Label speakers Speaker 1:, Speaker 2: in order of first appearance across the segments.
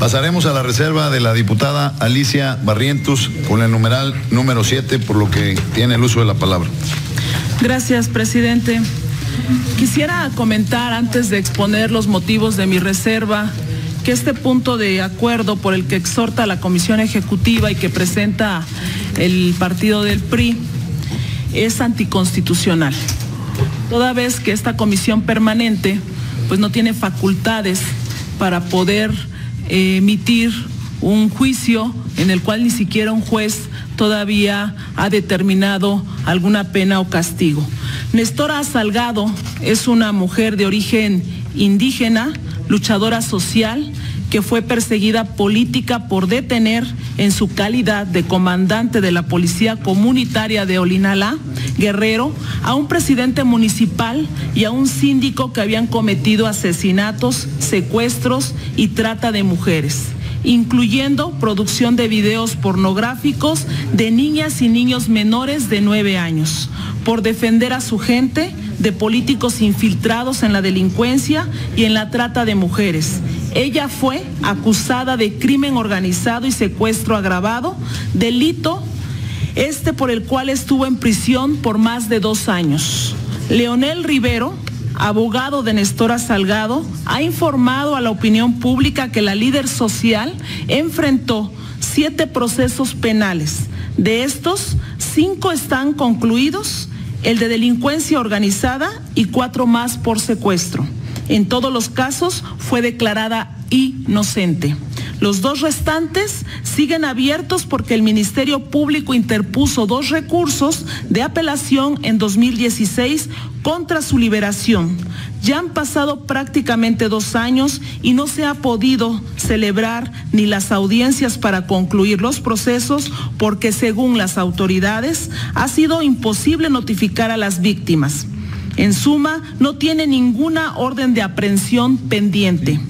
Speaker 1: Pasaremos a la reserva de la diputada Alicia Barrientos con el numeral número 7, por lo que tiene el uso de la palabra.
Speaker 2: Gracias, presidente. Quisiera comentar, antes de exponer los motivos de mi reserva, que este punto de acuerdo por el que exhorta la Comisión Ejecutiva y que presenta el partido del PRI es anticonstitucional, toda vez que esta comisión permanente pues no tiene facultades para poder emitir un juicio en el cual ni siquiera un juez todavía ha determinado alguna pena o castigo. Nestora Salgado es una mujer de origen indígena, luchadora social, que fue perseguida política por detener en su calidad de comandante de la Policía Comunitaria de Olinalá, Guerrero, a un presidente municipal y a un síndico que habían cometido asesinatos, secuestros y trata de mujeres, incluyendo producción de videos pornográficos de niñas y niños menores de 9 años, por defender a su gente de políticos infiltrados en la delincuencia y en la trata de mujeres. Ella fue acusada de crimen organizado y secuestro agravado, delito por el cual estuvo en prisión por más de 2 años. Leonel Rivero, abogado de Nestora Salgado, ha informado a la opinión pública que la líder social enfrentó 7 procesos penales. De estos, 5 están concluidos, el de delincuencia organizada y 4 más por secuestro. En todos los casos fue declarada inocente. Los 2 restantes siguen abiertos porque el Ministerio Público interpuso 2 recursos de apelación en 2016 contra su liberación. Ya han pasado prácticamente 2 años y no se ha podido celebrar ni las audiencias para concluir los procesos porque, según las autoridades, ha sido imposible notificar a las víctimas. En suma, no tiene ninguna orden de aprehensión pendiente.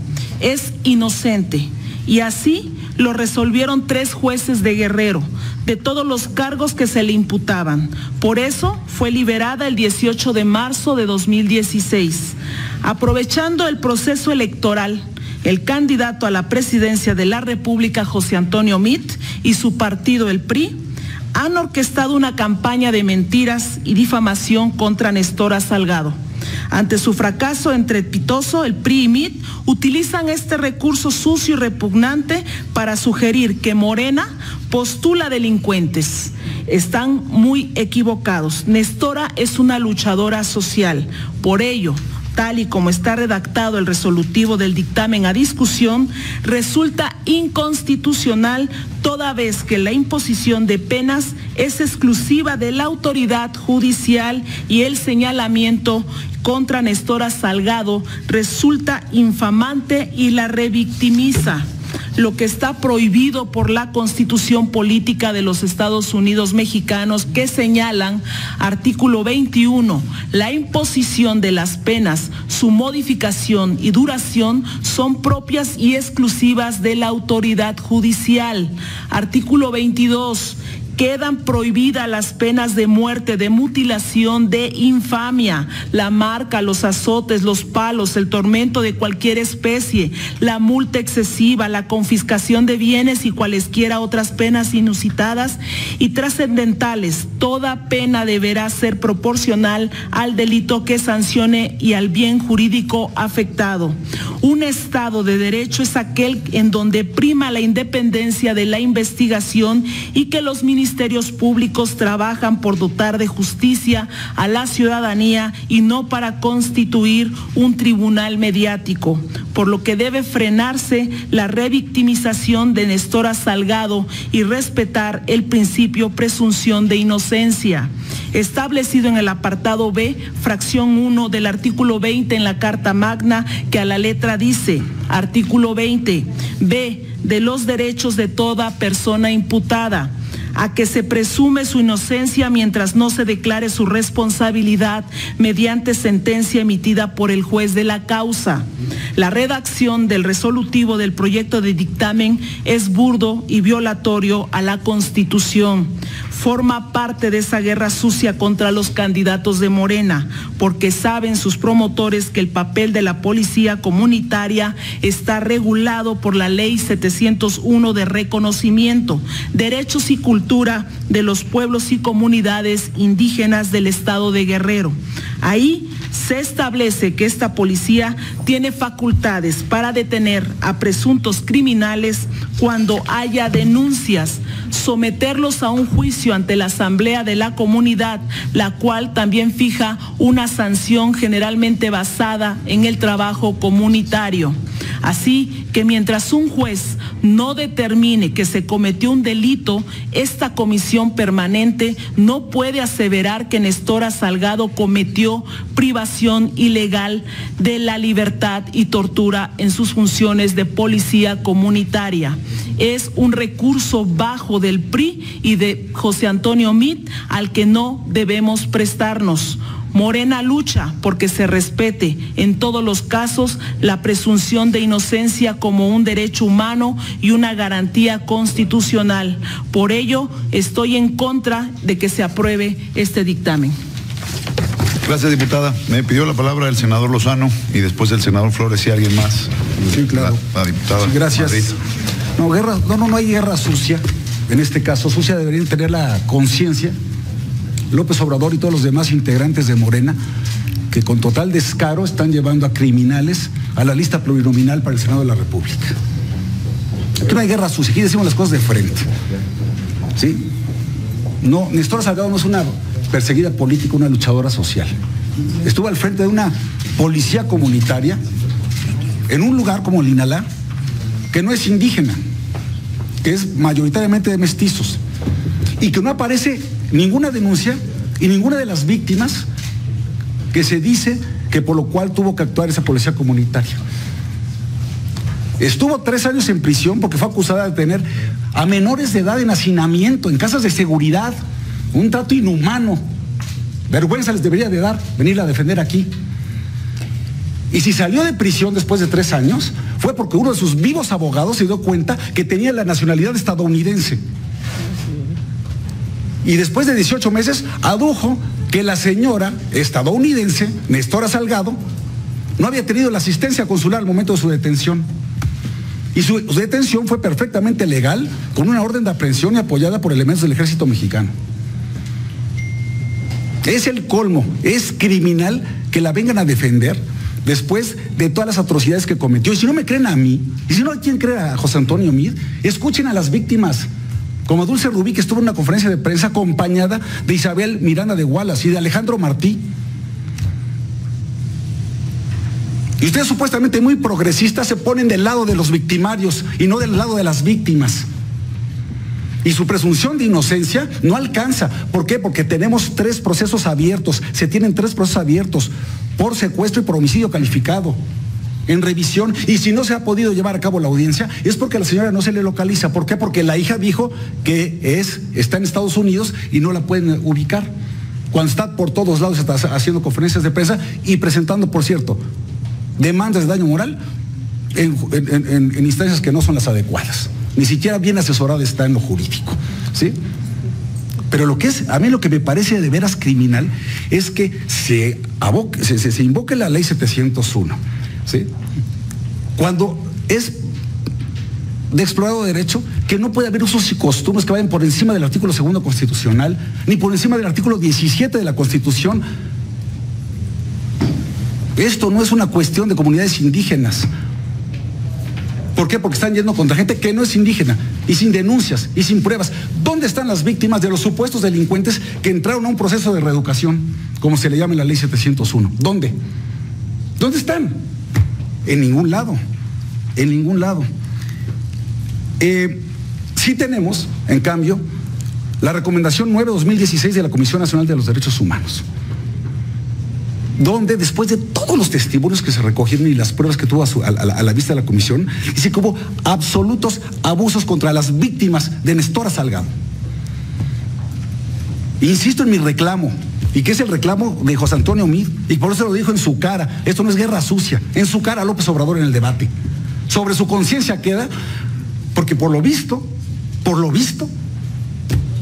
Speaker 2: Es inocente. Y así lo resolvieron 3 jueces de Guerrero, de todos los cargos que se le imputaban. Por eso fue liberada el 18 de marzo de 2016. Aprovechando el proceso electoral, el candidato a la presidencia de la República, José Antonio Meade, y su partido, el PRI, han orquestado una campaña de mentiras y difamación contra Nestora Salgado. Ante su fracaso estrepitoso, el PRI y Meade utilizan este recurso sucio y repugnante para sugerir que Morena postula delincuentes. Están muy equivocados. Nestora es una luchadora social. Por ello, tal y como está redactado el resolutivo del dictamen a discusión, resulta inconstitucional toda vez que la imposición de penas es exclusiva de la autoridad judicial y el señalamiento contra Nestora Salgado resulta infamante y la revictimiza, lo que está prohibido por la Constitución Política de los Estados Unidos Mexicanos, que señalan, artículo 21, la imposición de las penas, su modificación y duración son propias y exclusivas de la autoridad judicial. Artículo 22, quedan prohibidas las penas de muerte, de mutilación, de infamia, la marca, los azotes, los palos, el tormento de cualquier especie, la multa excesiva, la confiscación de bienes y cualesquiera otras penas inusitadas y trascendentales. Toda pena deberá ser proporcional al delito que sancione y al bien jurídico afectado. Un Estado de Derecho es aquel en donde prima la independencia de la investigación y que los ministerios públicos trabajan por dotar de justicia a la ciudadanía y no para constituir un tribunal mediático, por lo que debe frenarse la revictimización de Nestora Salgado y respetar el principio presunción de inocencia, establecido en el apartado B, fracción 1 del artículo 20 en la Carta Magna, que a la letra dice, artículo 20, B, de los derechos de toda persona imputada. a que se presume su inocencia mientras no se declare su responsabilidad mediante sentencia emitida por el juez de la causa. La redacción del resolutivo del proyecto de dictamen es burdo y violatorio a la Constitución. Forma parte de esa guerra sucia contra los candidatos de Morena, porque saben sus promotores que el papel de la policía comunitaria está regulado por la Ley 701 de reconocimiento, derechos y cultura de los pueblos y comunidades indígenas del estado de Guerrero. Ahí se establece que esta policía tiene facultades para detener a presuntos criminales cuando haya denuncias, someterlos a un juicio ante la asamblea de la comunidad, la cual también fija una sanción generalmente basada en el trabajo comunitario. Así que mientras un juez no determine que se cometió un delito, esta comisión permanente no puede aseverar que Nestora Salgado cometió privación ilegal de la libertad y tortura en sus funciones de policía comunitaria. Es un recurso bajo del PRI y de José Antonio Meade al que no debemos prestarnos. Morena lucha porque se respete en todos los casos la presunción de inocencia como un derecho humano y una garantía constitucional. Por ello, estoy en contra de que se apruebe este dictamen.
Speaker 1: Gracias, diputada. Me pidió la palabra el senador Lozano y después el senador Flores y alguien más.
Speaker 3: Sí, claro.
Speaker 1: La diputada.
Speaker 3: Sí, gracias.
Speaker 1: Madrid.
Speaker 3: No hay guerra sucia. En este caso, sucia deberían tener la conciencia López Obrador y todos los demás integrantes de Morena, que con total descaro están llevando a criminales a la lista plurinominal para el Senado de la República. Aquí no hay guerra sucia, aquí decimos las cosas de frente. ¿Sí? No, Nestora Salgado no es una perseguida política, una luchadora social. Estuvo al frente de una policía comunitaria en un lugar como Linalá, que no es indígena, que es mayoritariamente de mestizos, y que no aparece ninguna denuncia y ninguna de las víctimas que se dice que por lo cual tuvo que actuar esa policía comunitaria. Estuvo 3 años en prisión porque fue acusada de tener a menores de edad en hacinamiento, en casas de seguridad, un trato inhumano. Vergüenza les debería de dar venir a defender aquí. Y si salió de prisión después de 3 años, fue porque uno de sus vivos abogados se dio cuenta que tenía la nacionalidad estadounidense. Y después de 18 meses adujo que la señora estadounidense, Nestora Salgado, no había tenido la asistencia consular al momento de su detención. Y su detención fue perfectamente legal, con una orden de aprehensión y apoyada por elementos del ejército mexicano. Es el colmo, es criminal que la vengan a defender después de todas las atrocidades que cometió. Y si no me creen a mí, y si no quieren creer a José Antonio Meade, escuchen a las víctimas, como Dulce Rubí, que estuvo en una conferencia de prensa acompañada de Isabel Miranda de Wallace y de Alejandro Martí. Y ustedes supuestamente muy progresistas se ponen del lado de los victimarios y no del lado de las víctimas. Y su presunción de inocencia no alcanza. ¿Por qué? Porque tenemos 3 procesos abiertos. Se tienen 3 procesos abiertos por secuestro y por homicidio calificado en revisión, y si no se ha podido llevar a cabo la audiencia es porque a la señora no se le localiza. ¿Por qué? Porque la hija dijo que está en Estados Unidos y no la pueden ubicar, cuando está por todos lados, está haciendo conferencias de prensa y presentando, por cierto, demandas de daño moral en instancias que no son las adecuadas. Ni siquiera bien asesorada está en lo jurídico, ¿sí? Pero a mí lo que me parece de veras criminal es que se invoque la ley 701, ¿sí? Cuando es de explorado derecho, que no puede haber usos y costumbres que vayan por encima del artículo 2 constitucional, ni por encima del artículo 17 de la Constitución. Esto no es una cuestión de comunidades indígenas. ¿Por qué? Porque están yendo contra gente que no es indígena, y sin denuncias, y sin pruebas. ¿Dónde están las víctimas de los supuestos delincuentes que entraron a un proceso de reeducación, como se le llama en la ley 701? ¿Dónde? ¿Dónde están? En ningún lado, en ningún lado. Sí tenemos, en cambio, la recomendación 9/2016 de la Comisión Nacional de los Derechos Humanos, donde después de todos los testimonios que se recogieron y las pruebas que tuvo a la vista de la comisión, dice que hubo absolutos abusos contra las víctimas de Nestora Salgado. Insisto en mi reclamo, y que es el reclamo de José Antonio Meade, y por eso lo dijo en su cara. Esto no es guerra sucia, en su cara a López Obrador en el debate. Sobre su conciencia queda, porque por lo visto,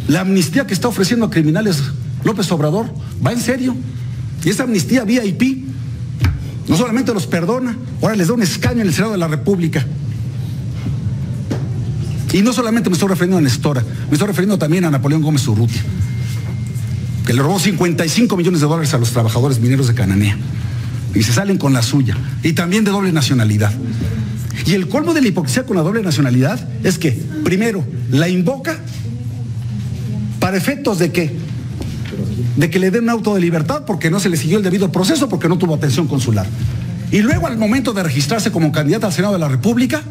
Speaker 3: la amnistía que está ofreciendo a criminales López Obrador va en serio. Y esa amnistía VIP no solamente los perdona, ahora les da un escaño en el Senado de la República. Y no solamente me estoy refiriendo a Nestora, me estoy refiriendo también a Napoleón Gómez Urrutia, que le robó 55 millones de dólares a los trabajadores mineros de Cananea. Y se salen con la suya. Y también de doble nacionalidad. Y el colmo de la hipocresía con la doble nacionalidad es que, primero, la invoca para efectos de ¿qué? De que le den un auto de libertad porque no se le siguió el debido proceso, porque no tuvo atención consular. Y luego, al momento de registrarse como candidata al Senado de la República,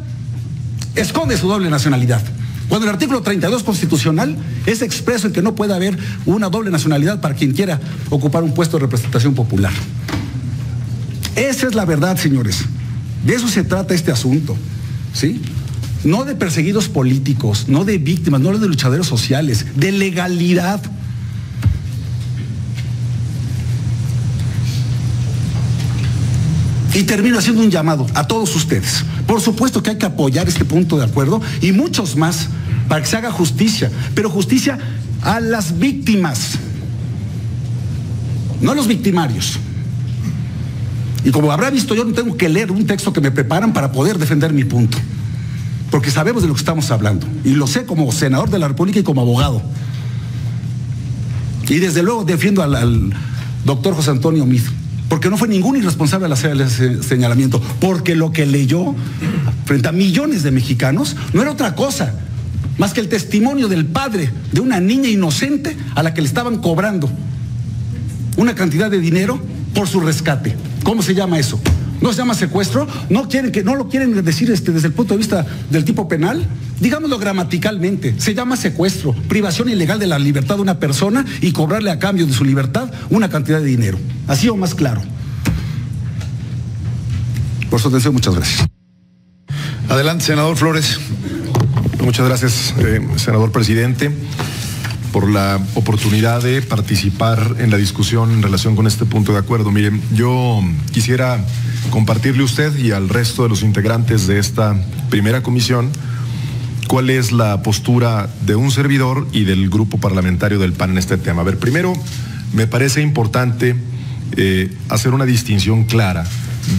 Speaker 3: esconde su doble nacionalidad. Cuando el artículo 32 constitucional es expreso en que no puede haber una doble nacionalidad para quien quiera ocupar un puesto de representación popular. Esa es la verdad, señores. De eso se trata este asunto, ¿sí? No de perseguidos políticos, no de víctimas, no de luchadores sociales, de legalidad. Y termino haciendo un llamado a todos ustedes. Por supuesto que hay que apoyar este punto de acuerdo y muchos más para que se haga justicia, pero justicia a las víctimas, no a los victimarios. Y como habrá visto, yo no tengo que leer un texto que me preparan para poder defender mi punto, porque sabemos de lo que estamos hablando, y lo sé como senador de la República y como abogado. Y desde luego defiendo al doctor José Antonio Meade, porque no fue ningún irresponsable al hacer ese señalamiento, porque lo que leyó frente a millones de mexicanos no era otra cosa más que el testimonio del padre de una niña inocente a la que le estaban cobrando una cantidad de dinero por su rescate. ¿Cómo se llama eso? ¿No se llama secuestro? ¿No lo quieren decir desde el punto de vista del tipo penal? Digámoslo gramaticalmente, se llama secuestro, privación ilegal de la libertad de una persona y cobrarle a cambio de su libertad una cantidad de dinero. Así o más claro. Por su atención, muchas gracias.
Speaker 1: Adelante, senador Flores.
Speaker 4: Muchas gracias, senador presidente, por la oportunidad de participar en la discusión en relación con este punto de acuerdo. Miren, yo quisiera compartirle a usted y al resto de los integrantes de esta primera comisión cuál es la postura de un servidor y del grupo parlamentario del PAN en este tema. A ver, primero, me parece importante hacer una distinción clara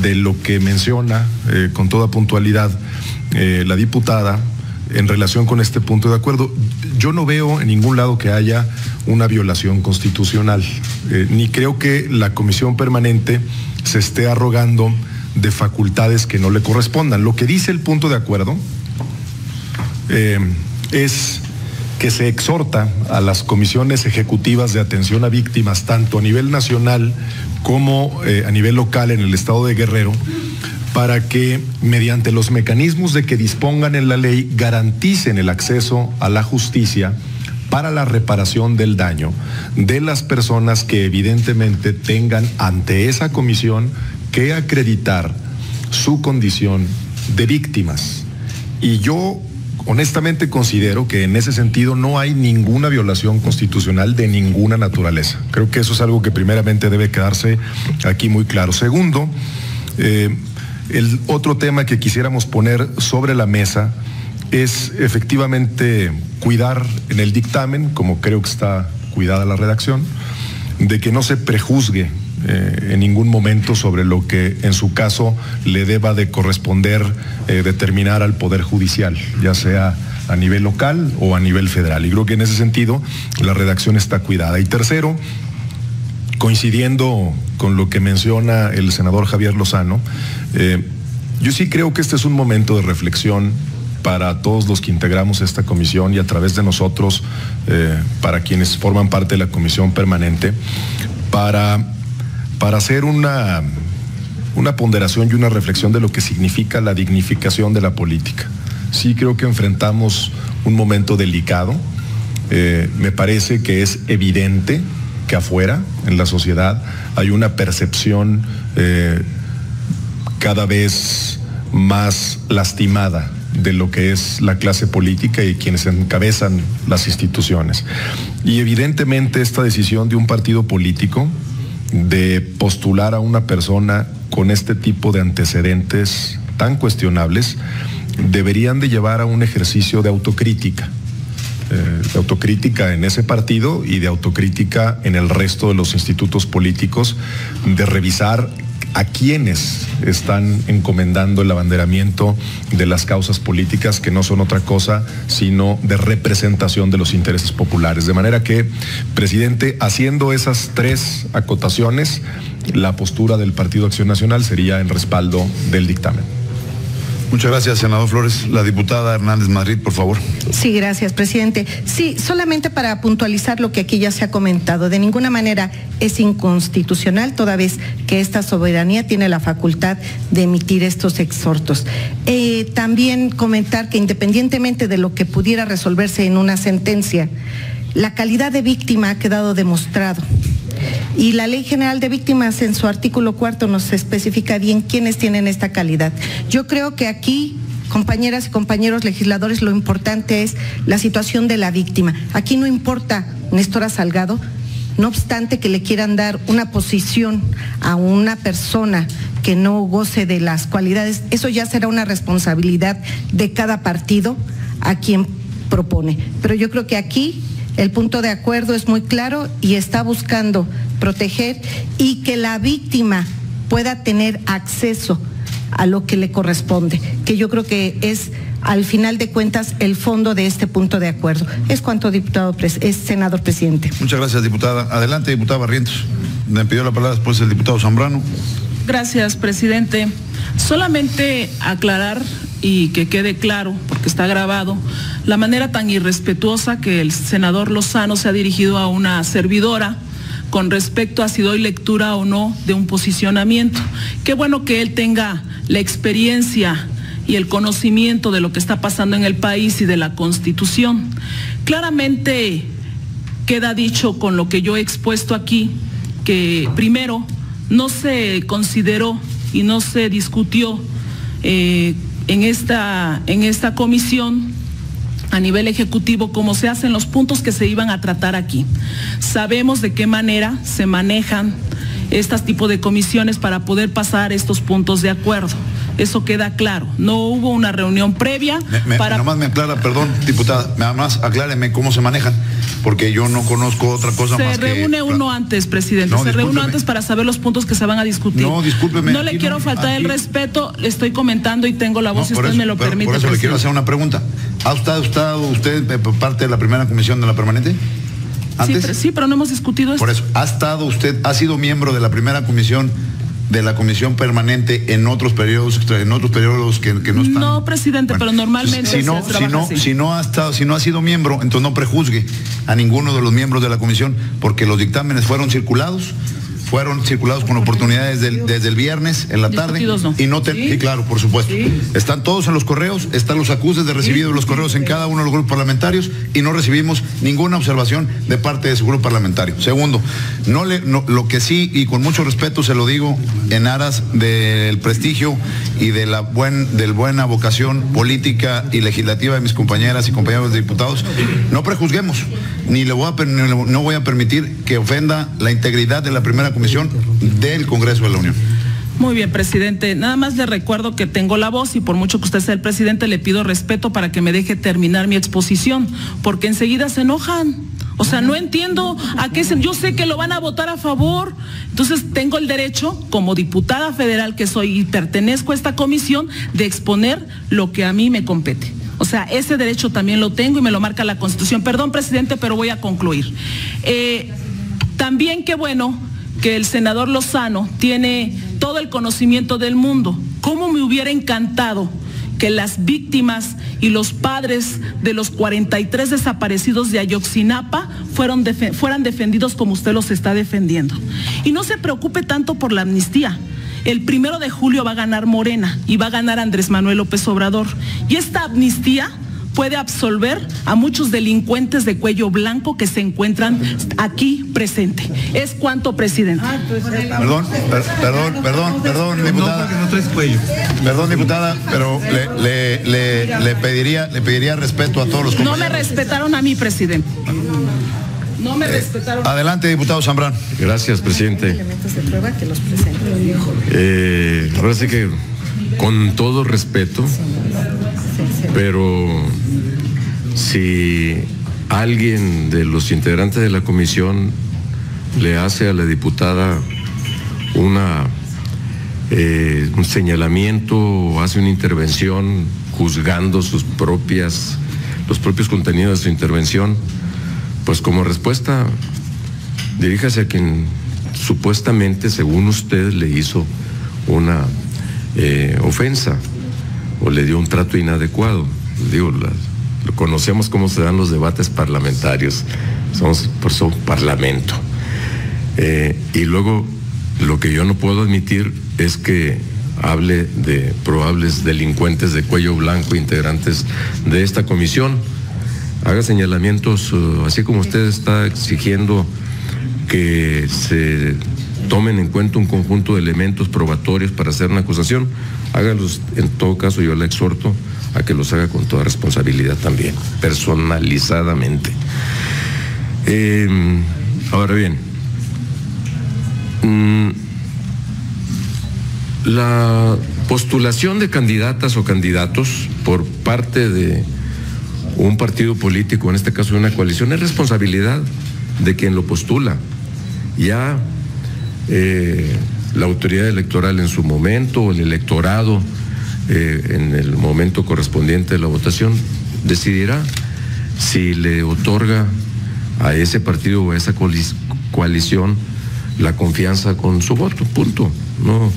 Speaker 4: de lo que menciona con toda puntualidad la diputada en relación con este punto de acuerdo. Yo no veo en ningún lado que haya una violación constitucional, ni creo que la comisión permanente se esté arrogando de facultades que no le correspondan. Lo que dice el punto de acuerdo es que se exhorta a las comisiones ejecutivas de atención a víctimas, tanto a nivel nacional como a nivel local en el estado de Guerrero, para que mediante los mecanismos de que dispongan en la ley garanticen el acceso a la justicia para la reparación del daño de las personas que evidentemente tengan ante esa comisión que acreditar su condición de víctimas. Y yo honestamente considero que en ese sentido no hay ninguna violación constitucional de ninguna naturaleza. Creo que eso es algo que primeramente debe quedarse aquí muy claro. Segundo, el otro tema que quisiéramos poner sobre la mesa es efectivamente cuidar en el dictamen, como creo que está cuidada la redacción, de que no se prejuzgue en ningún momento sobre lo que en su caso le deba de corresponder determinar al Poder Judicial, ya sea a nivel local o a nivel federal. Y creo que en ese sentido la redacción está cuidada. Y tercero, coincidiendo con lo que menciona el senador Javier Lozano, yo sí creo que este es un momento de reflexión para todos los que integramos esta comisión y a través de nosotros, para quienes forman parte de la comisión permanente, para hacer una ponderación y una reflexión de lo que significa la dignificación de la política. Sí creo que enfrentamos un momento delicado. Me parece que es evidente que afuera, en la sociedad, hay una percepción cada vez más lastimada de lo que es la clase política y quienes encabezan las instituciones. Y evidentemente esta decisión de un partido político de postular a una persona con este tipo de antecedentes tan cuestionables deberían de llevar a un ejercicio de autocrítica en ese partido y de autocrítica en el resto de los institutos políticos, de revisar a quienes están encomendando el abanderamiento de las causas políticas, que no son otra cosa sino de representación de los intereses populares. De manera que, presidente, haciendo esas 3 acotaciones, la postura del Partido Acción Nacional sería en respaldo del dictamen.
Speaker 1: Muchas gracias, senador Flores. La diputada Hernández Madrid, por favor.
Speaker 5: Sí, gracias, presidente. Sí, solamente para puntualizar lo que aquí ya se ha comentado. De ninguna manera es inconstitucional, toda vez que esta soberanía tiene la facultad de emitir estos exhortos. También comentar que independientemente de lo que pudiera resolverse en una sentencia, la calidad de víctima ha quedado demostrado. Y la Ley General de Víctimas en su artículo 4 nos especifica bien quiénes tienen esta calidad. Yo creo que aquí, compañeras y compañeros legisladores, lo importante es la situación de la víctima. Aquí no importa Néstora Salgado, no obstante que le quieran dar una posición a una persona que no goce de las cualidades, eso ya será una responsabilidad de cada partido a quien propone. Pero yo creo que aquí el punto de acuerdo es muy claro y está buscando proteger y que la víctima pueda tener acceso a lo que le corresponde, que yo creo que es, al final de cuentas, el fondo de este punto de acuerdo. Es cuanto, senador presidente.
Speaker 1: Muchas gracias, diputada. Adelante, diputada Barrientos. Me pidió la palabra después el diputado Zambrano.
Speaker 2: Gracias, presidente. Solamente aclarar y que quede claro, porque está grabado, la manera tan irrespetuosa que el senador Lozano se ha dirigido a una servidora con respecto a si doy lectura o no de un posicionamiento. Qué bueno que él tenga la experiencia y el conocimiento de lo que está pasando en el país y de la Constitución. Claramente queda dicho con lo que yo he expuesto aquí, que primero no se consideró y no se discutió en esta comisión a nivel ejecutivo como se hacen los puntos que se iban a tratar aquí. Sabemos de qué manera se manejan estos tipos de comisiones para poder pasar estos puntos de acuerdo. Eso queda claro. No hubo una reunión previa para...
Speaker 1: Nada más me aclara, perdón, diputada, nada más acláreme cómo se manejan, porque yo no conozco otra cosa más que...
Speaker 2: Se reúne uno antes, presidente. Se reúne antes para saber los puntos que se van a discutir.
Speaker 1: No, discúlpeme.
Speaker 2: No le quiero faltar el respeto, le estoy comentando y tengo la voz, si usted me lo permite.
Speaker 1: Por eso le quiero hacer una pregunta. ¿Ha estado usted parte de la primera comisión de la permanente? ¿Antes?
Speaker 2: Sí, pero no hemos discutido esto.
Speaker 1: Por eso, ¿ha sido miembro de la primera comisión de la comisión permanente en otros periodos que no están?
Speaker 2: No, presidente, pero normalmente
Speaker 1: si no ha sido miembro, entonces no prejuzgue a ninguno de los miembros de la comisión, porque los dictámenes fueron circulados con oportunidades desde el viernes en la tarde.
Speaker 2: No.
Speaker 1: Y sí, claro, por supuesto. Sí. Están todos en los correos, están los acuses de recibido de los correos en cada uno de los grupos parlamentarios y no recibimos ninguna observación de parte de su grupo parlamentario. Segundo, lo que sí, y con mucho respeto se lo digo en aras del prestigio y de la buena vocación política y legislativa de mis compañeras y compañeros diputados, no prejuzguemos, no voy a permitir que ofenda la integridad de la primera comisión del Congreso de la Unión.
Speaker 2: Muy bien, presidente. Nada más le recuerdo que tengo la voz y por mucho que usted sea el presidente, le pido respeto para que me deje terminar mi exposición, porque enseguida se enojan. O sea, no entiendo a qué yo sé que lo van a votar a favor. Entonces tengo el derecho, como diputada federal que soy y pertenezco a esta comisión, de exponer lo que a mí me compete. O sea, ese derecho también lo tengo y me lo marca la Constitución. Perdón, presidente, pero voy a concluir. También qué bueno que el senador Lozano tiene todo el conocimiento del mundo. ¿Cómo me hubiera encantado que las víctimas y los padres de los 43 desaparecidos de Ayotzinapa fueran defendidos como usted los está defendiendo? Y no se preocupe tanto por la amnistía. El 1 de julio va a ganar Morena y va a ganar Andrés Manuel López Obrador. Y esta amnistía puede absolver a muchos delincuentes de cuello blanco que se encuentran aquí presentes. Es cuanto, presidente.
Speaker 1: Perdón, diputada. Perdón, diputada, pero le pediría respeto a todos los compañeros.
Speaker 2: No me respetaron a mí, presidente. No me respetaron.
Speaker 1: Adelante, diputado Zambrano.
Speaker 6: Gracias, presidente.
Speaker 5: Elementos de prueba que los presenten.
Speaker 6: Ahora sí que con todo respeto, pero si alguien de los integrantes de la comisión le hace a la diputada un señalamiento o hace una intervención juzgando los propios contenidos de su intervención, pues como respuesta diríjase a quien supuestamente, según usted, le hizo una ofensa o le dio un trato inadecuado. Digo, conocemos cómo se dan los debates parlamentarios, somos por eso parlamento. Y luego lo que yo no puedo admitir es que hable de probables delincuentes de cuello blanco integrantes de esta comisión. Haga señalamientos, así como usted está exigiendo que se tomen en cuenta un conjunto de elementos probatorios para hacer una acusación, hágalos. En todo caso, yo le exhorto a que los haga con toda responsabilidad también, personalizadamente. Ahora bien, la postulación de candidatas o candidatos por parte de un partido político, en este caso de una coalición, es responsabilidad de quien lo postula. Ya la autoridad electoral en su momento, el electorado en el momento correspondiente de la votación, decidirá si le otorga a ese partido o a esa coalición la confianza con su voto, punto. No,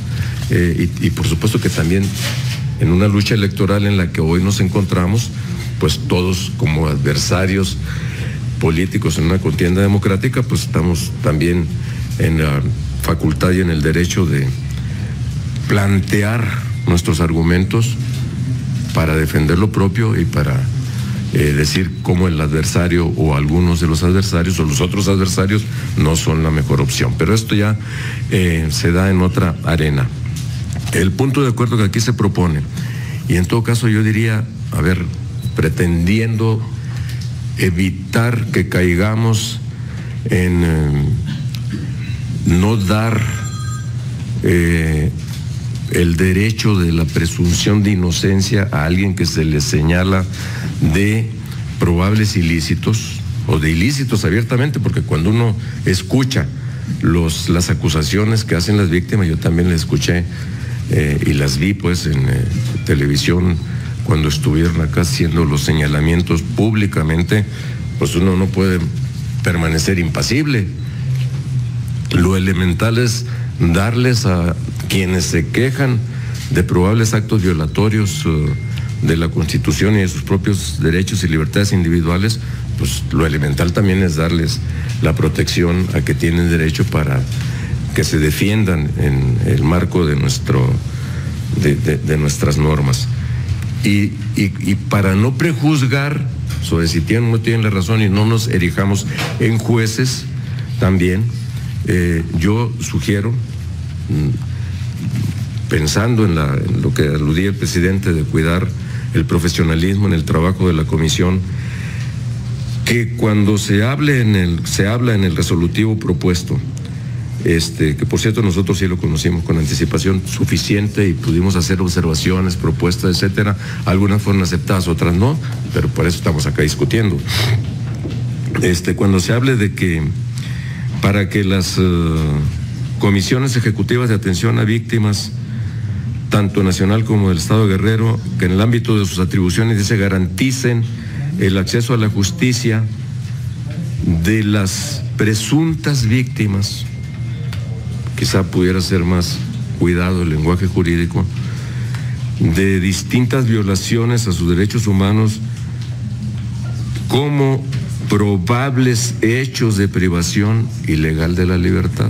Speaker 6: y por supuesto que también en una lucha electoral en la que hoy nos encontramos, pues todos como adversarios políticos en una contienda democrática, pues estamos también en la facultad y en el derecho de plantear nuestros argumentos para defender lo propio y para decir cómo el adversario o algunos de los adversarios o los otros adversarios no son la mejor opción. Pero esto ya se da en otra arena. El punto de acuerdo que aquí se propone, y en todo caso yo diría, a ver, pretendiendo evitar que caigamos en no dar el derecho de la presunción de inocencia a alguien que se le señala de probables ilícitos o de ilícitos abiertamente, porque cuando uno escucha las acusaciones que hacen las víctimas, yo también las escuché y las vi pues en televisión cuando estuvieron acá haciendo los señalamientos públicamente, pues uno no puede permanecer impasible. Lo elemental es darles a quienes se quejan de probables actos violatorios de la Constitución y de sus propios derechos y libertades individuales, pues lo elemental también es darles la protección a que tienen derecho para que se defiendan en el marco de nuestras normas. Y para no prejuzgar sobre si tienen o no tienen la razón y no nos erijamos en jueces, también yo sugiero, pensando en lo que aludía el presidente de cuidar el profesionalismo en el trabajo de la comisión, que cuando se habla en el resolutivo propuesto, que por cierto nosotros sí lo conocimos con anticipación suficiente y pudimos hacer observaciones, propuestas, etcétera. Algunas fueron aceptadas, otras no, pero por eso estamos acá discutiendo. Cuando se hable de que para que las comisiones ejecutivas de atención a víctimas, tanto nacional como del Estado de Guerrero, que en el ámbito de sus atribuciones se garanticen el acceso a la justicia de las presuntas víctimas, quizá pudiera ser más cuidado el lenguaje jurídico, de distintas violaciones a sus derechos humanos como probables hechos de privación ilegal de la libertad.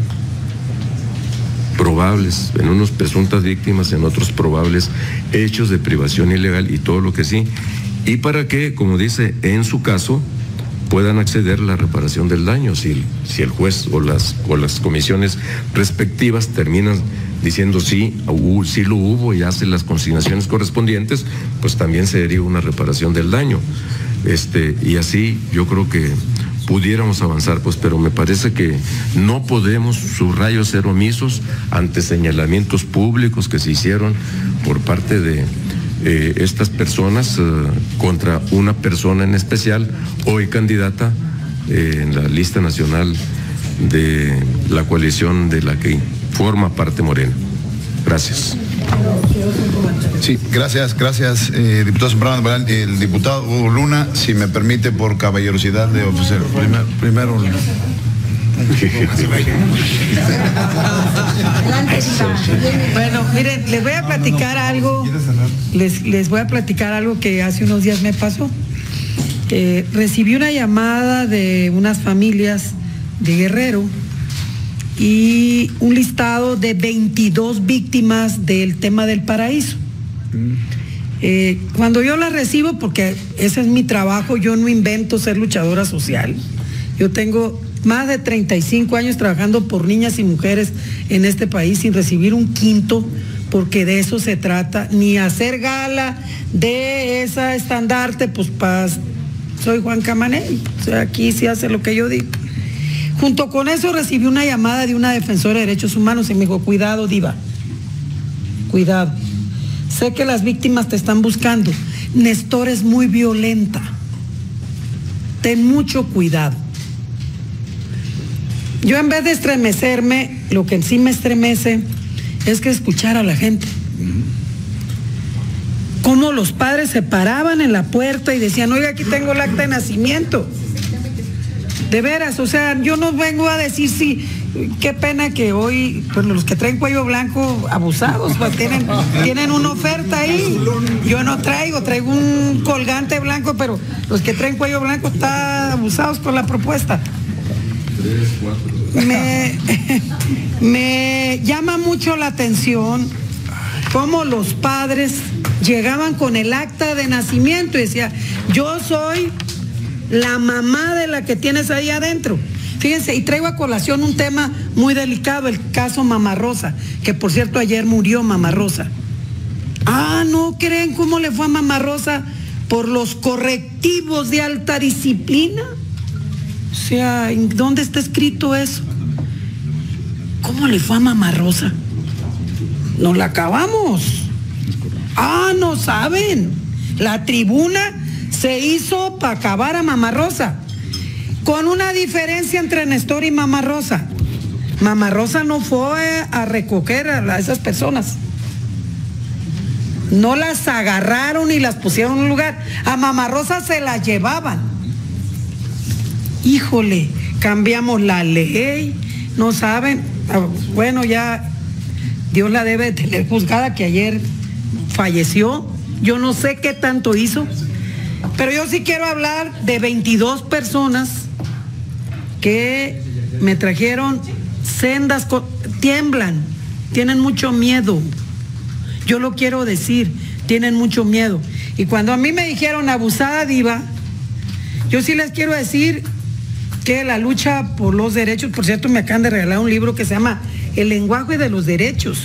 Speaker 6: Probables, en unos presuntas víctimas, en otros probables hechos de privación ilegal y todo lo que sí. y para que, como dice, en su caso, puedan acceder a la reparación del daño. Si el juez o las comisiones respectivas terminan diciendo sí lo hubo y hace las consignaciones correspondientes, pues también se deriva una reparación del daño. Y así yo creo que pudiéramos avanzar, pues, pero me parece que no podemos, subrayo, ser omisos ante señalamientos públicos que se hicieron por parte de estas personas contra una persona en especial, hoy candidata en la lista nacional de la coalición de la que forma parte Morena. Gracias.
Speaker 1: Sí, gracias, diputado Zambrano. El diputado Luna, si me permite, por caballerosidad de ofrecer primero.
Speaker 7: Bueno, miren, les voy a platicar algo. Les voy a platicar algo que hace unos días me pasó. Recibí una llamada de unas familias de Guerrero y un listado de 22 víctimas del tema del paraíso. Cuando yo las recibo, porque ese es mi trabajo, yo no invento ser luchadora social. Yo tengo más de 35 años trabajando por niñas y mujeres en este país sin recibir un quinto, porque de eso se trata, ni hacer gala de esa estandarte, pues soy Juan Camaney, o sea, aquí se hace lo que yo digo. Junto con eso recibí una llamada de una defensora de derechos humanos y me dijo: cuidado, diva, cuidado, sé que las víctimas te están buscando, Néstor es muy violenta, ten mucho cuidado. Yo, en vez de estremecerme, lo que en sí me estremece es que escuchar a la gente. Cómo los padres se paraban en la puerta y decían: oiga, aquí tengo el acta de nacimiento. De veras, o sea, yo no vengo a decir sí, qué pena que hoy, pues los que traen cuello blanco, abusados, pues tienen una oferta ahí. Yo no traigo un colgante blanco, pero los que traen cuello blanco están abusados con la propuesta. Me llama mucho la atención cómo los padres llegaban con el acta de nacimiento y decía: yo soy la mamá de la que tienes ahí adentro. Fíjense, y traigo a colación un tema muy delicado, el caso Mama Rosa, que por cierto ayer murió Mama Rosa. ¿No creen cómo le fue a Mama Rosa por los correctivos de alta disciplina? O sea, ¿dónde está escrito eso? ¿Cómo le fue a Mama Rosa? Nos la acabamos. No saben. La tribuna se hizo para acabar a Mama Rosa, con una diferencia entre Néstor y Mama Rosa. Mama Rosa no fue a recoger a esas personas, no las agarraron y las pusieron en un lugar. A Mama Rosa se la llevaban. Híjole, cambiamos la ley, no saben. Bueno, ya Dios la debe de tener juzgada, que ayer falleció. Yo no sé qué tanto hizo, pero yo sí quiero hablar de 22 personas que me trajeron sendas, tiemblan, tienen mucho miedo. Yo lo quiero decir, tienen mucho miedo. Y cuando a mí me dijeron abusada, diva, yo sí les quiero decir que la lucha por los derechos, por cierto, me acaban de regalar un libro que se llama El lenguaje de los derechos.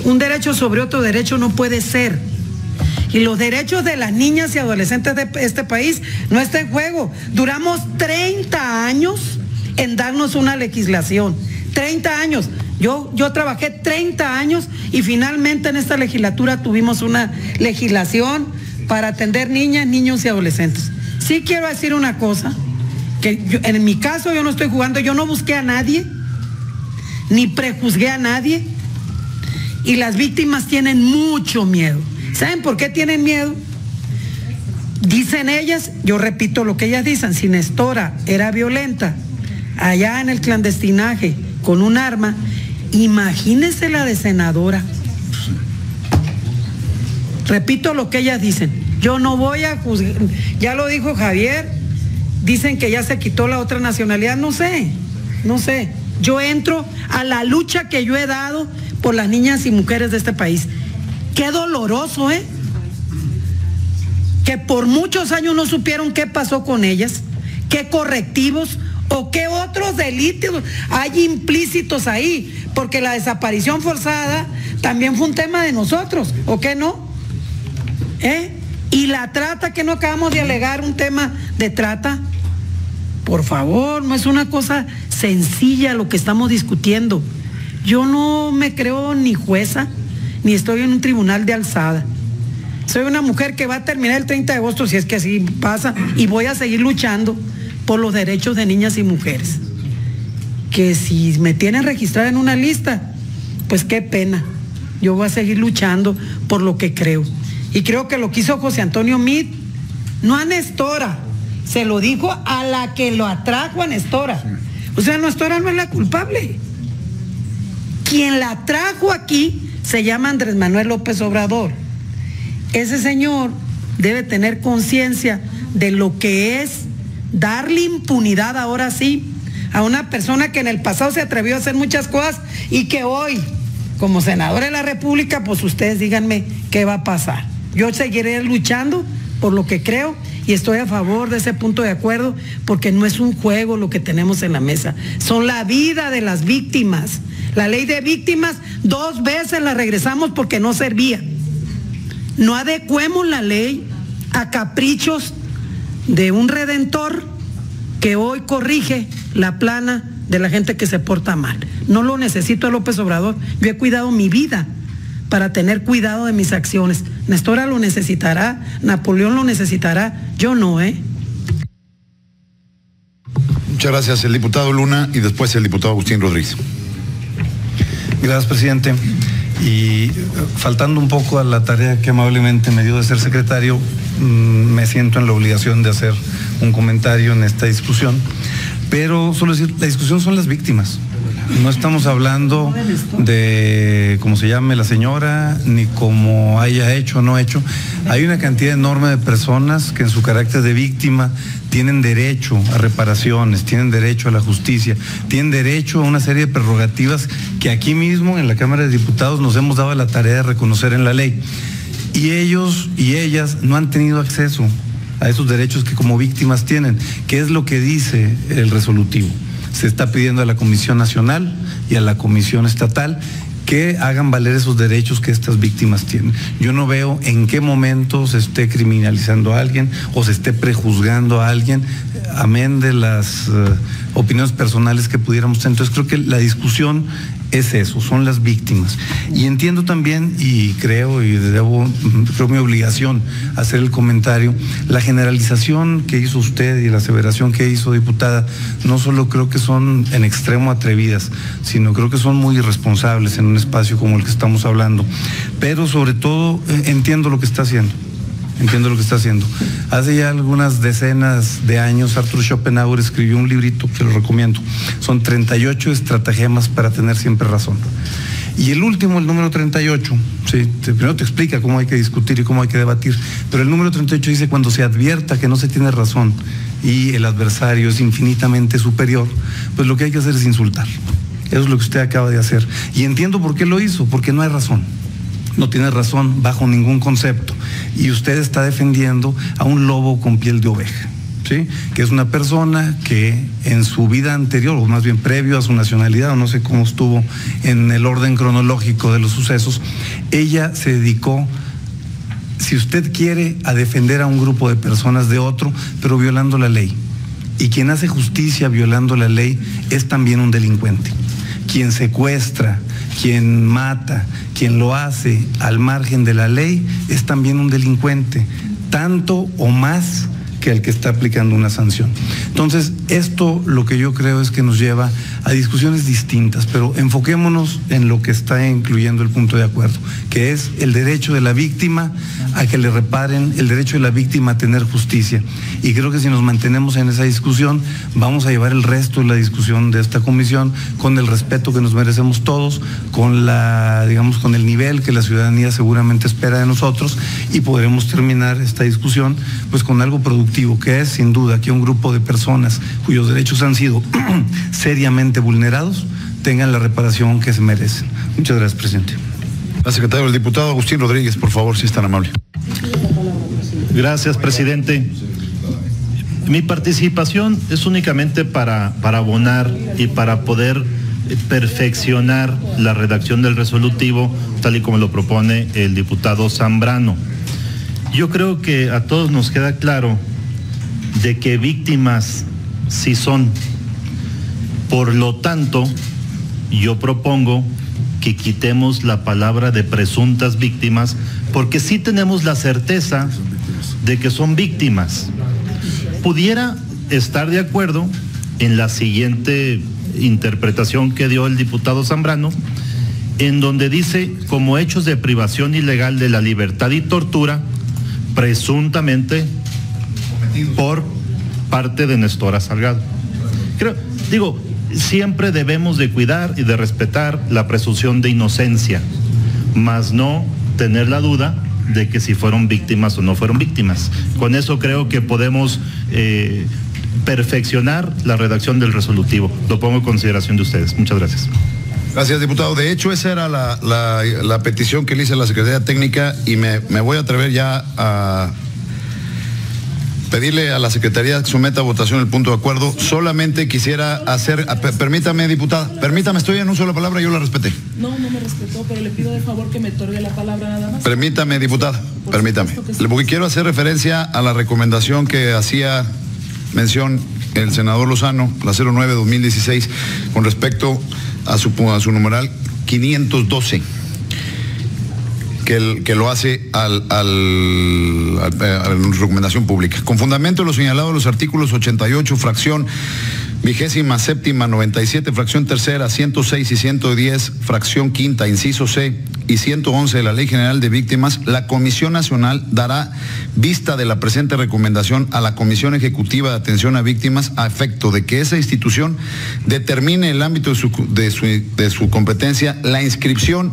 Speaker 7: Un derecho sobre otro derecho no puede ser. Y los derechos de las niñas y adolescentes de este país no está en juego. Duramos 30 años en darnos una legislación. 30 años. Yo trabajé 30 años y finalmente en esta legislatura tuvimos una legislación para atender niñas, niños y adolescentes. Sí quiero decir una cosa, que en mi caso yo no estoy jugando, yo no busqué a nadie, ni prejuzgué a nadie, y las víctimas tienen mucho miedo. ¿Saben por qué tienen miedo? Dicen ellas, yo repito lo que ellas dicen: si Néstora era violenta allá en el clandestinaje con un arma, imagínense la de senadora. Repito lo que ellas dicen. Yo no voy a juzgar, ya lo dijo Javier, dicen que ya se quitó la otra nacionalidad, no sé. Yo entro a la lucha que yo he dado por las niñas y mujeres de este país. Qué doloroso, que por muchos años no supieron qué pasó con ellas, qué correctivos o qué otros delitos hay implícitos ahí, porque la desaparición forzada también fue un tema de nosotros, ¿o qué no? Y la trata, que no acabamos de alegar un tema de trata. Por favor, no es una cosa sencilla lo que estamos discutiendo. Yo no me creo ni jueza, ni estoy en un tribunal de alzada. Soy una mujer que va a terminar el 30 de agosto, si es que así pasa, y voy a seguir luchando por los derechos de niñas y mujeres. Que si me tienen registrada en una lista, pues qué pena. Yo voy a seguir luchando por lo que creo. Y creo que lo que hizo José Antonio Meade, no a Nestora, se lo dijo a la que lo atrajo a Nestora. O sea, Nestora no es la culpable. Quien la trajo aquí se llama Andrés Manuel López Obrador. Ese señor debe tener conciencia de lo que es darle impunidad ahora sí a una persona que en el pasado se atrevió a hacer muchas cosas y que hoy, como senador de la República, pues ustedes díganme qué va a pasar. Yo seguiré luchando por lo que creo y estoy a favor de ese punto de acuerdo, porque no es un juego lo que tenemos en la mesa, son la vida de las víctimas. La ley de víctimas 2 veces la regresamos porque no servía. No adecuemos la ley a caprichos de un redentor que hoy corrige la plana de la gente que se porta mal. No lo necesito a López Obrador. Yo he cuidado mi vida para tener cuidado de mis acciones. Nestora lo necesitará, Napoleón lo necesitará, yo no,
Speaker 1: Muchas gracias, el diputado Luna y después el diputado Agustín Rodríguez.
Speaker 8: Gracias, presidente. Y faltando un poco a la tarea que amablemente me dio de ser secretario, me siento en la obligación de hacer un comentario en esta discusión. Pero solo decir, la discusión son las víctimas. No estamos hablando de cómo se llame la señora, ni cómo haya hecho o no hecho. Hay una cantidad enorme de personas que en su carácter de víctima tienen derecho a reparaciones, tienen derecho a la justicia, tienen derecho a una serie de prerrogativas que aquí mismo en la Cámara de Diputados nos hemos dado la tarea de reconocer en la ley. Y ellos y ellas no han tenido acceso a esos derechos que como víctimas tienen, que es lo que dice el resolutivo. Se está pidiendo a la Comisión Nacional y a la Comisión Estatal que hagan valer esos derechos que estas víctimas tienen. Yo no veo en qué momento se esté criminalizando a alguien o se esté prejuzgando a alguien, amén de las opiniones personales que pudiéramos tener. Entonces creo que la discusión es eso, son las víctimas. Y entiendo también, y creo mi obligación hacer el comentario, la generalización que hizo usted y la aseveración que hizo, diputada, no solo creo que son en extremo atrevidas, sino creo que son muy irresponsables en un espacio como el que estamos hablando. Pero sobre todo entiendo lo que está haciendo. Entiendo lo que está haciendo. Hace ya algunas decenas de años Arthur Schopenhauer escribió un librito que lo recomiendo. Son 38 estratagemas para tener siempre razón. Y el último, el número 38, sí, primero te explica cómo hay que discutir y cómo hay que debatir, pero el número 38 dice: cuando se advierta que no se tiene razón y el adversario es infinitamente superior, pues lo que hay que hacer es insultar. Eso es lo que usted acaba de hacer. Y entiendo por qué lo hizo, porque no hay razón. No tiene razón bajo ningún concepto. Y usted está defendiendo a un lobo con piel de oveja, ¿sí? Que es una persona que en su vida anterior, o más bien previo a su nacionalidad, o no sé cómo estuvo en el orden cronológico de los sucesos, ella se dedicó, si usted quiere, a defender a un grupo de personas de otro, pero violando la ley. Y quien hace justicia violando la ley es también un delincuente. Quien secuestra, quien mata, quien lo hace al margen de la ley es también un delincuente, tanto o más que el que está aplicando una sanción. Entonces, esto lo que yo creo es que nos lleva a discusiones distintas, pero enfoquémonos en lo que está incluyendo el punto de acuerdo, que es el derecho de la víctima a que le reparen, el derecho de la víctima a tener justicia. Y creo que si nos mantenemos en esa discusión, vamos a llevar el resto de la discusión de esta comisión con el respeto que nos merecemos todos, con con el nivel que la ciudadanía seguramente espera de nosotros, y podremos terminar esta discusión pues con algo productivo, que es sin duda que un grupo de personas cuyos derechos han sido seriamente vulnerados tengan la reparación que se merecen. Muchas gracias, presidente.
Speaker 1: La secretaria, el diputado Agustín Rodríguez, por favor, si es tan amable.
Speaker 9: Gracias, presidente. Mi participación es únicamente para abonar y para poder perfeccionar la redacción del resolutivo tal y como lo propone el diputado Zambrano. Yo creo que a todos nos queda claro de que víctimas sí son. Por lo tanto, yo propongo que quitemos la palabra de presuntas víctimas, porque sí tenemos la certeza de que son víctimas. Pudiera estar de acuerdo en la siguiente interpretación que dio el diputado Zambrano, en donde dice como hechos de privación ilegal de la libertad y tortura, presuntamente por parte de Nestora Salgado. Siempre debemos de cuidar y de respetar la presunción de inocencia, mas no tener la duda de que si fueron víctimas o no fueron víctimas. Con eso creo que podemos perfeccionar la redacción del resolutivo. Lo pongo en consideración de ustedes. Muchas gracias.
Speaker 1: Gracias, diputado. De hecho, esa era la petición que le hice a la Secretaría Técnica y me voy a atrever ya a pedirle a la Secretaría que someta a votación el punto de acuerdo. Solamente quisiera hacer, permítame, diputada, estoy en una sola palabra, yo la respeté.
Speaker 2: No me respetó, pero le pido de favor que me otorgue la palabra nada más.
Speaker 1: Permítame, diputada, permítame. Porque quiero hacer referencia a la recomendación que hacía mención el senador Lozano, la 09-2016, con respecto a su numeral 512. Que lo hace a la recomendación pública. Con fundamento en lo señalado en los artículos 88, fracción 27ª, 97, fracción tercera, 106 y 110, fracción quinta, inciso C y 111 de la Ley General de Víctimas, la Comisión Nacional dará vista de la presente recomendación a la Comisión Ejecutiva de Atención a Víctimas a efecto de que esa institución determine el ámbito de su competencia, la inscripción,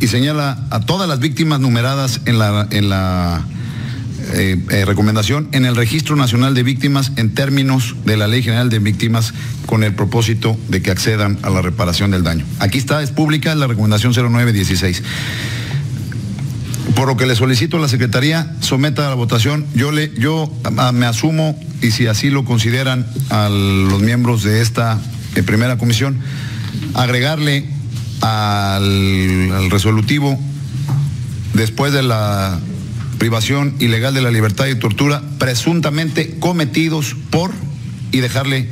Speaker 1: y señala a todas las víctimas numeradas en la recomendación en el Registro Nacional de Víctimas en términos de la Ley General de Víctimas, con el propósito de que accedan a la reparación del daño. Aquí está, es pública, la recomendación 0916. Por lo que le solicito a la Secretaría someta a la votación. Yo me asumo, y si así lo consideran a los miembros de esta primera comisión, agregarle al resolutivo, después de la privación ilegal de la libertad y tortura presuntamente cometidos por, y dejarle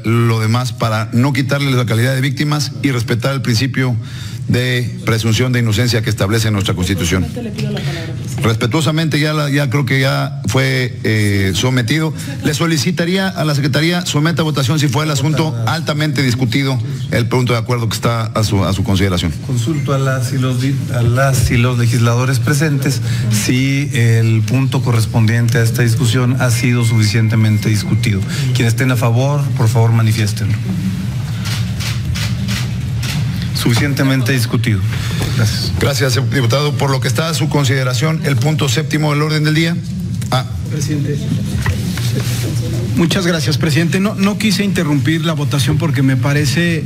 Speaker 1: lo demás para no quitarle la calidad de víctimas y respetar el principio de presunción de inocencia que establece nuestra Constitución. Respetuosamente ya creo que ya fue sometido. Le solicitaría a la Secretaría someta a votación, si fue el asunto altamente discutido, el punto de acuerdo que está a su consideración.
Speaker 8: Consulto a las y los legisladores presentes si el punto correspondiente a esta discusión ha sido suficientemente discutido. Quienes estén a favor, por favor manifiéstenlo. Suficientemente discutido. Gracias.
Speaker 1: Gracias, diputado. Por lo que está a su consideración, el punto séptimo del orden del día.
Speaker 10: Presidente. Muchas gracias, presidente. No quise interrumpir la votación porque me parece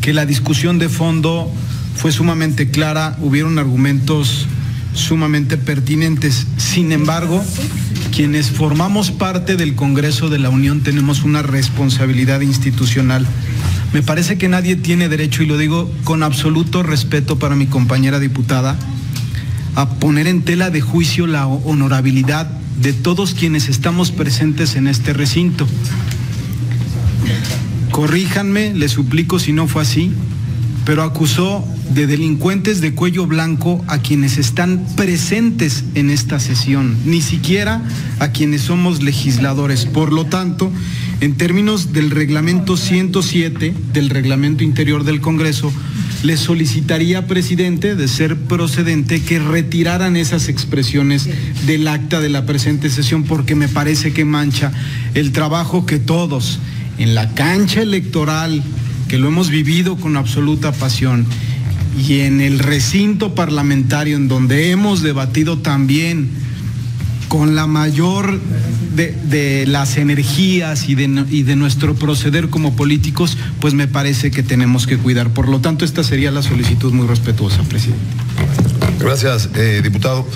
Speaker 10: que la discusión de fondo fue sumamente clara, hubieron argumentos sumamente pertinentes. Sin embargo, quienes formamos parte del Congreso de la Unión tenemos una responsabilidad institucional. Me parece que nadie tiene derecho, y lo digo con absoluto respeto para mi compañera diputada, a poner en tela de juicio la honorabilidad de todos quienes estamos presentes en este recinto. Corríjanme, les suplico si no fue así, pero acusó de delincuentes de cuello blanco a quienes están presentes en esta sesión, ni siquiera a quienes somos legisladores. Por lo tanto, en términos del reglamento 107 del reglamento interior del Congreso, le solicitaría, presidente, de ser procedente, que retiraran esas expresiones del acta de la presente sesión, porque me parece que mancha el trabajo que todos en la cancha electoral, que lo hemos vivido con absoluta pasión, y en el recinto parlamentario, en donde hemos debatido también con la mayor de las energías y de nuestro proceder como políticos, pues me parece que tenemos que cuidar. Por lo tanto, esta sería la solicitud muy respetuosa, presidente.
Speaker 1: Gracias, diputado.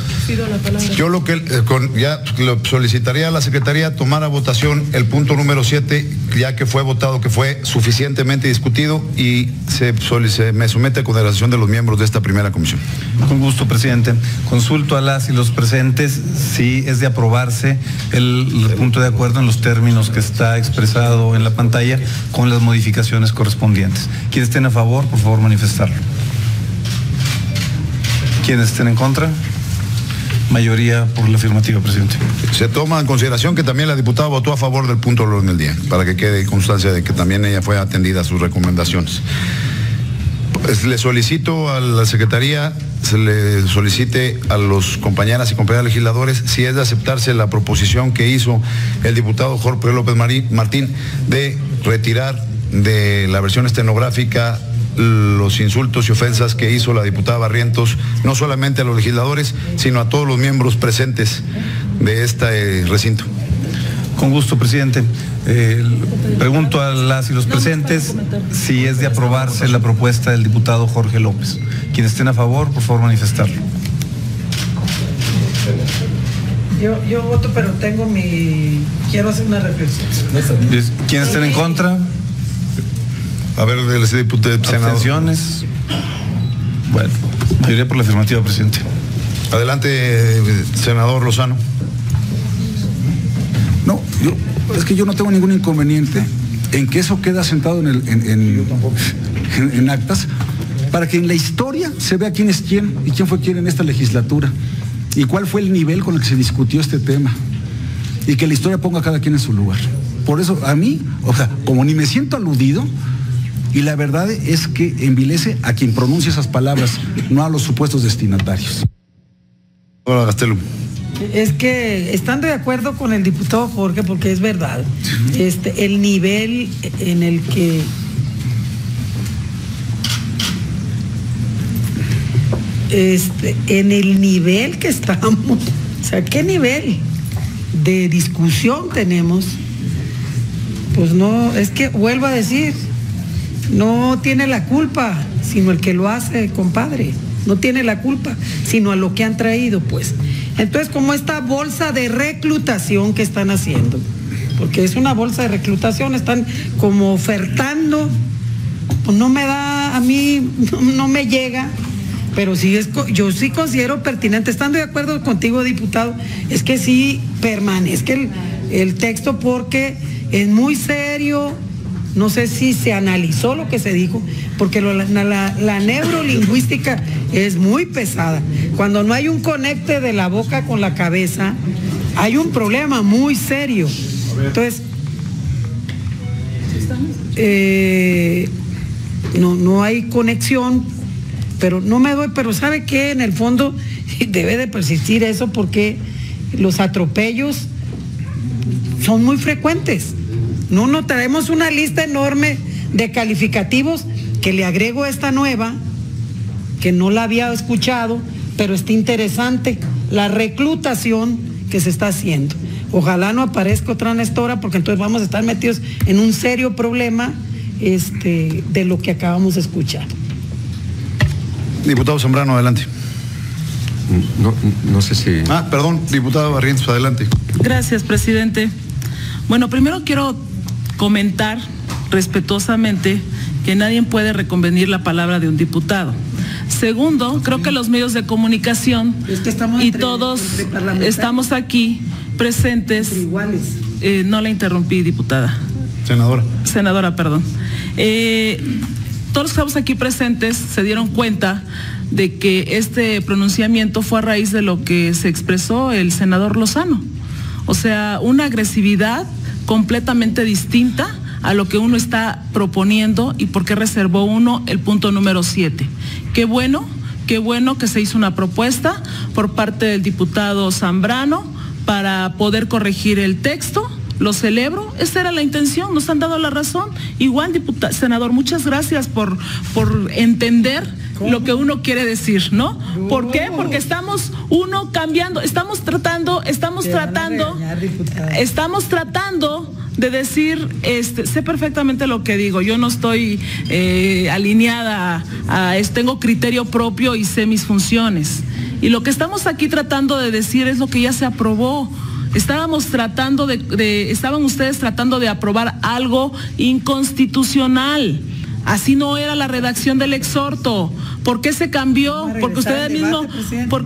Speaker 1: Yo lo que ya lo solicitaría a la Secretaría tomar a votación el punto número 7, ya que fue votado, que fue suficientemente discutido y se me somete a consideración de los miembros de esta primera comisión.
Speaker 8: Con gusto, presidente. Consulto a las y los presentes si es de aprobarse el punto de acuerdo en los términos que está expresado en la pantalla con las modificaciones correspondientes. Quienes estén a favor, por favor, manifestarlo. Quienes estén en contra, mayoría por la afirmativa, presidente.
Speaker 1: Se toma en consideración que también la diputada votó a favor del punto del orden del día, para que quede constancia de que también ella fue atendida a sus recomendaciones. Pues le solicito a la Secretaría, se le solicite a los compañeras y compañeros legisladores si es de aceptarse la proposición que hizo el diputado Jorge López Martín de retirar de la versión estenográfica los insultos y ofensas que hizo la diputada Barrientos, no solamente a los legisladores, sino a todos los miembros presentes de este recinto.
Speaker 8: Con gusto, presidente. Pregunto a las y los presentes si es de aprobarse la propuesta del diputado Jorge López. Quienes estén a favor, por favor, manifestarlo.
Speaker 7: Yo voto, pero quiero hacer una reflexión.
Speaker 8: Quienes estén en contra.
Speaker 1: A ver, el diputado senador.
Speaker 8: Abstenciones. Bueno, mayoría por la afirmativa, presidente.
Speaker 1: Adelante, senador Lozano.
Speaker 3: No, es que yo no tengo ningún inconveniente en que eso quede asentado en actas, para que en la historia se vea quién es quién y quién fue quién en esta legislatura y cuál fue el nivel con el que se discutió este tema, y que la historia ponga a cada quien en su lugar. Por eso, a mí, o sea, como ni me siento aludido, y la verdad es que envilece a quien pronuncia esas palabras, no a los supuestos destinatarios.
Speaker 1: Hola, Gastelum.
Speaker 7: Es que estando de acuerdo con el diputado Jorge, porque es verdad, el nivel en el que en el nivel que estamos, o sea, ¿qué nivel de discusión tenemos? Pues no, es que vuelvo a decir, no tiene la culpa, sino el que lo hace, compadre. No tiene la culpa, sino a lo que han traído, pues. Entonces, como esta bolsa de reclutación que están haciendo, porque es una bolsa de reclutación, están como ofertando, pues no me da, a mí no me llega, pero sí yo sí considero pertinente, estando de acuerdo contigo, diputado, es que sí permanezca el texto, porque es muy serio. No sé si se analizó lo que se dijo, porque la neurolingüística es muy pesada. Cuando no hay un conecte de la boca con la cabeza, hay un problema muy serio. Entonces, no hay conexión, pero no me doy, pero ¿sabe qué? En el fondo debe de persistir eso, porque los atropellos son muy frecuentes. No traemos una lista enorme de calificativos que le agrego esta nueva, que no la había escuchado, pero está interesante, la reclutación que se está haciendo. Ojalá no aparezca otra Nestora, porque entonces vamos a estar metidos en un serio problema de lo que acabamos de escuchar.
Speaker 1: Diputado Zambrano, adelante.
Speaker 6: No sé si...
Speaker 1: Perdón, diputado Barrientos, adelante.
Speaker 2: Gracias, presidente. Bueno, primero quiero comentar respetuosamente que nadie puede reconvenir la palabra de un diputado. Segundo, creo que los medios de comunicación y todos estamos aquí presentes. No la interrumpí, diputada. Senadora, perdón. Todos los que estamos aquí presentes se dieron cuenta de que este pronunciamiento fue a raíz de lo que se expresó el senador Lozano. O sea, una agresividad completamente distinta a lo que uno está proponiendo y por qué reservó uno el punto número 7. Qué bueno que se hizo una propuesta por parte del diputado Zambrano para poder corregir el texto lo celebro, esa era la intención, nos han dado la razón. Igual, senador, muchas gracias por entender lo que uno quiere decir, ¿no? ¿Por qué? Porque estamos cambiando, estamos tratando de decir, sé perfectamente lo que digo, yo no estoy alineada tengo criterio propio y sé mis funciones. Y lo que estamos aquí tratando de decir es lo que ya se aprobó. Estaban ustedes tratando de aprobar algo inconstitucional. Así no era la redacción del exhorto. ¿Por qué se cambió? Porque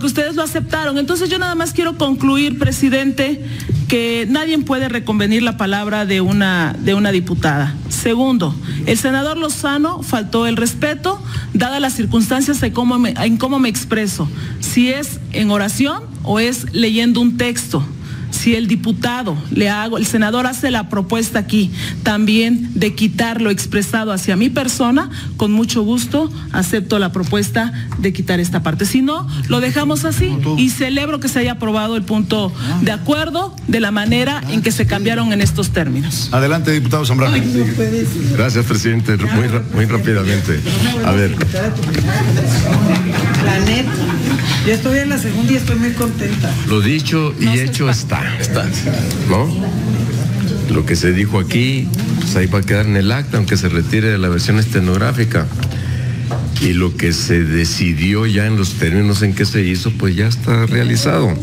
Speaker 2: ustedes lo aceptaron. Entonces yo nada más quiero concluir, presidente, que nadie puede reconvenir la palabra de una diputada. Segundo, el senador Lozano faltó el respeto, dadas las circunstancias en cómo me expreso. Si es en oración o es leyendo un texto. Si el senador hace la propuesta aquí también de quitar lo expresado hacia mi persona, con mucho gusto acepto la propuesta de quitar esta parte. Si no, lo dejamos así y celebro que se haya aprobado el punto de acuerdo de la manera en que se cambiaron en estos términos.
Speaker 1: Adelante, diputado Zambrano.
Speaker 6: Gracias, presidente. Muy rápidamente. A ver.
Speaker 7: La neta, yo estoy en la segunda y estoy muy contenta.
Speaker 6: Lo dicho y hecho está, ¿no? Lo que se dijo aquí, pues ahí va a quedar en el acta, aunque se retire de la versión estenográfica. Y lo que se decidió ya en los términos en que se hizo, pues ya está realizado,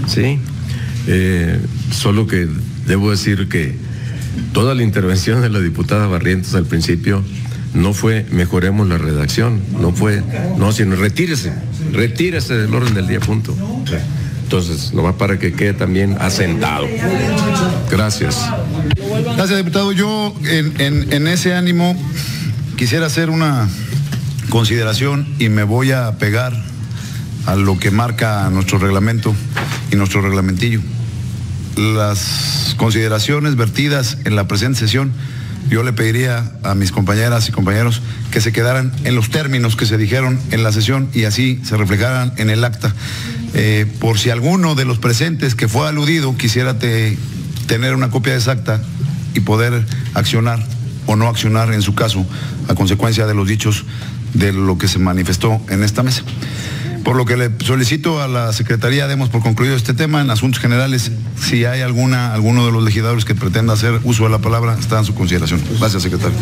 Speaker 6: ¿sí? Solo que debo decir que toda la intervención de la diputada Barrientos al principio no fue mejoremos la redacción, sino retírese del orden del día, punto. Entonces, nomás para que quede también asentado. Gracias.
Speaker 1: Gracias, diputado. Yo en ese ánimo quisiera hacer una consideración y me voy a pegar a lo que marca nuestro reglamento y nuestro reglamentillo. Las consideraciones vertidas en la presente sesión, yo le pediría a mis compañeras y compañeros que se quedaran en los términos que se dijeron en la sesión y así se reflejaran en el acta. Por si alguno de los presentes que fue aludido quisiera tener una copia exacta y poder accionar o no accionar en su caso a consecuencia de los dichos de lo que se manifestó en esta mesa. Por lo que le solicito a la Secretaría, demos por concluido este tema. En asuntos generales, si hay alguno de los legisladores que pretenda hacer uso de la palabra, está en su consideración. Gracias, secretario.